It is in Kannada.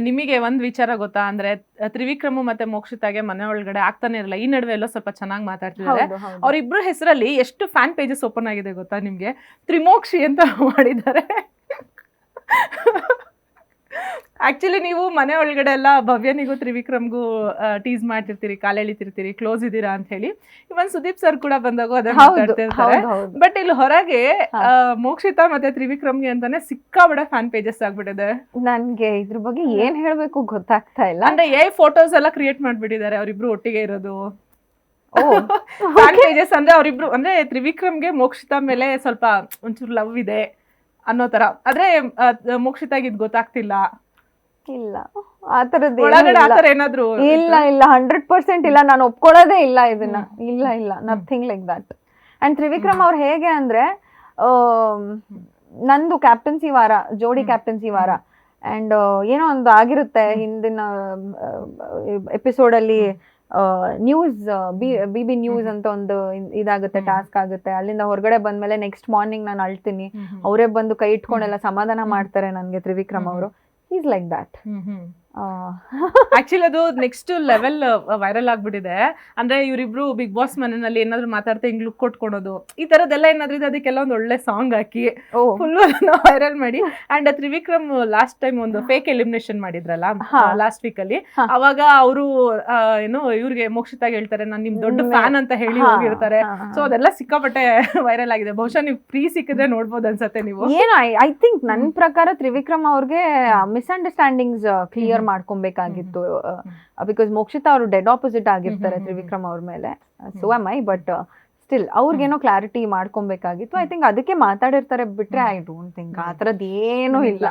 ನಿಮಗೆ ಒಂದ್ ವಿಚಾರ ಗೊತ್ತಾ ಅಂದ್ರೆ ತ್ರಿವಿಕ್ರಮ್ ಮತ್ತೆ ಮೋಕ್ಷಿತಾಗೆ ಮನೆ ಒಳಗಡೆ ಆಗ್ತಾನೆ ಇರಲ್ಲ, ಈ ನಡುವೆ ಎಲ್ಲೋ ಸ್ವಲ್ಪ ಚೆನ್ನಾಗಿ ಮಾತಾಡ್ತಿದ್ದಾರೆ. ಅವ್ರಿಬ್ರು ಹೆಸರಲ್ಲಿ ಎಷ್ಟು ಫ್ಯಾನ್ ಪೇಜಸ್ ಓಪನ್ ಆಗಿದೆ ಗೊತ್ತಾ ನಿಮ್ಗೆ? ತ್ರಿಮೋಕ್ಷಿ ಅಂತ ಮಾಡಿದ್ದಾರೆ. ಆಕ್ಚುಲಿ ನೀವು ಮನೆ ಒಳಗಡೆ ಎಲ್ಲ ಭವ್ಯನಿಗೂ ತ್ರಿವಿಕ್ರಮ್ಗೂ ಟೀಸ್ ಮಾಡ್ತಿರ್ತೀರಿ, ಕಾಲೆಳಿತಿರ್ತೀರಿ, ಕ್ಲೋಸ್ ಇದೀರಾ ಅಂತ ಹೇಳಿ. ಇವನ್ ಸುದೀಪ್ ಸರ್ ಕೂಡ ಬಂದಾಗ ಅದನ್ನ ಮಾತಾಡ್ತಿರ್ತಾರೆ. ಬಟ್ ಇಲ್ಲಿ ಹೊರಗೆ ಮೋಕ್ಷಿತಾ ಮತ್ತೆ ತ್ರಿವಿಕ್ರಮ್ಗೆ ಅಂತಾನೆ ಸಿಕ್ಕಾಬಡೆ ಫ್ಯಾನ್ ಪೇಜಸ್ ಆಗ್ಬಿಟ್ಟಿದೆ. ನನ್ಗೆ ಇದ್ರ ಬಗ್ಗೆ ಏನ್ ಹೇಳ್ಬೇಕು ಗೊತ್ತಾಗ್ತಾ ಇಲ್ಲ. ಅಂದ್ರೆ ಫೋಟೋಸ್ ಎಲ್ಲ ಕ್ರಿಯೇಟ್ ಮಾಡ್ಬಿಟ್ಟಿದ್ದಾರೆ ಅವ್ರಿಬ್ರು ಒಟ್ಟಿಗೆ ಇರೋದು. ಫ್ಯಾನ್ ಪೇಜಸ್ ಅಂದ್ರೆ ಅವ್ರಿಬ್ರು ಅಂದ್ರೆ ತ್ರಿವಿಕ್ರಮ್ಗೆ ಮೋಕ್ಷಿತಾ ಮೇಲೆ ಸ್ವಲ್ಪ ಒಂಚೂರು ಲವ್ ಇದೆ ಅನ್ನೋ ತರ. ಆದ್ರೆ ಮೋಕ್ಷಿತಾಗ ಇದ್ ಗೊತ್ತಾಗ್ತಿಲ್ಲ. ಇಲ್ಲ ಆತರದ್ದು ಏನಾದ್ರು ಇಲ್ಲ 100% ಇಲ್ಲ. ನಾನು ಒಪ್ಕೊಳ್ಳೋದೇ ಇಲ್ಲ ಇದನ್ನ. ಇಲ್ಲ nothing like that. And Trivikram ಅವ್ರು ಹೇಗೆ ಅಂದ್ರೆ ನಂದು ಕ್ಯಾಪ್ಟನ್ಸಿ ವಾರ, ಜೋಡಿ ಕ್ಯಾಪ್ಟನ್ಸಿ ವಾರ, ಅಂಡ್ ಏನೋ ಒಂದು ಆಗಿರುತ್ತೆ ಹಿಂದಿನ ಎಪಿಸೋಡ್ ಅಲ್ಲಿ ನ್ಯೂಸ್ ಬಿ ನ್ಯೂಸ್ ಅಂತ ಒಂದು ಇದಾಗುತ್ತೆ, ಟಾಸ್ಕ್ ಆಗುತ್ತೆ. ಅಲ್ಲಿಂದ ಹೊರಗಡೆ ಬಂದ್ಮೇಲೆ ನೆಕ್ಸ್ಟ್ ಮಾರ್ನಿಂಗ್ ನಾನು ಅಳ್ತೀನಿ, ಅವರೇ ಬಂದು ಕೈ ಇಟ್ಕೊಂಡೆಲ್ಲ ಸಮಾಧಾನ ಮಾಡ್ತಾರೆ ನನ್ಗೆ ತ್ರಿವಿಕ್ರಮ್ ಅವರು. Is like that. ಆಕ್ಚುಲಿ ಅದು ನೆಕ್ಸ್ಟ್ ಲೆವೆಲ್ ವೈರಲ್ ಆಗ್ಬಿಟ್ಟಿದೆ. ಅಂದ್ರೆ ಇವರಿಬ್ರು ಬಿಗ್ ಬಾಸ್ ಮನೆಯಲ್ಲಿ ಏನಾದ್ರು ಮಾತಾಡ್ತಾ ಹಿಂಗ್ ಲುಕ್ ಕೊಟ್ಕೊಳೋದು, ಈ ತರದೆಲ್ಲ ಏನಾದ್ರು ಇದೆ. ಅದಕ್ಕೆಲ್ಲ ಒಂದು ಒಳ್ಳೆ ಸಾಂಗ್ ಹಾಕಿ ಫುಲ್ ವೈರಲ್ ಮಾಡಿ. ಅಂಡ್ ತ್ರಿವಿಕ್ರಮ್ ಲಾಸ್ಟ್ ಟೈಮ್ ಒಂದು ಫೇಕ್ ಎಲಿಮಿನೇಷನ್ ಮಾಡಿದ್ರಲ್ಲ ಲಾಸ್ಟ್ ವೀಕ್ ಅಲ್ಲಿ, ಅವಾಗ ಅವರು ಏನು ಇವ್ರಿಗೆ ಮೋಕ್ಷಿತಾಗ ಹೇಳ್ತಾರೆ ನಾನು ನಿಮ್ ದೊಡ್ಡ ಫ್ಯಾನ್ ಅಂತ ಹೇಳಿ ಹೋಗಿರ್ತಾರೆ. ಸೊ ಅದೆಲ್ಲ ಸಿಕ್ಕಾಪಟ್ಟೆ ವೈರಲ್ ಆಗಿದೆ. ಬಹುಶಃ ನೀವು ಫ್ರೀ ಸಿಕ್ಕಿದ್ರೆ ನೋಡ್ಬೋದು ಅನ್ಸತ್ತೆ ನೀವು. ಏನು ಐ ಥಿಂಕ್ ನನ್ ಪ್ರಕಾರ ತ್ರಿವಿಕ್ರಮ್ ಅವ್ರಿಗೆ ಮಿಸ್ಅಂಡರ್ಸ್ಟ್ಯಾಂಡಿಂಗ್ಸ್ ಕ್ಲಿಯರ್ ಮಾಡ್ಕೊಬೇಕಾಗಿತ್ತು. ಬಿಕಾಸ್ ಮೋಕ್ಷಿತಾ ಅವರು ಡೆಡ್ ಆಪೋಸಿಟ್ ಆಗಿರ್ತಾರೆ ತ್ರಿವಿಕ್ರಮ್ ಅವ್ರ ಮೇಲೆ. So am I, but still ಅವ್ರಿಗೇನೋ ಕ್ಲಾರಿಟಿ ಮಾಡ್ಕೊಬೇಕಾಗಿತ್ತು. ಐ ಥಿಂಕ್ ಅದಕ್ಕೆ ಮಾತಾಡಿರ್ತಾರೆ ಬಿಟ್ರೆ ಐ ಡೋಂಟ್ ಥಿಂಕ್ ಆ ಥರದ್ದು ಏನೂ ಇಲ್ಲ.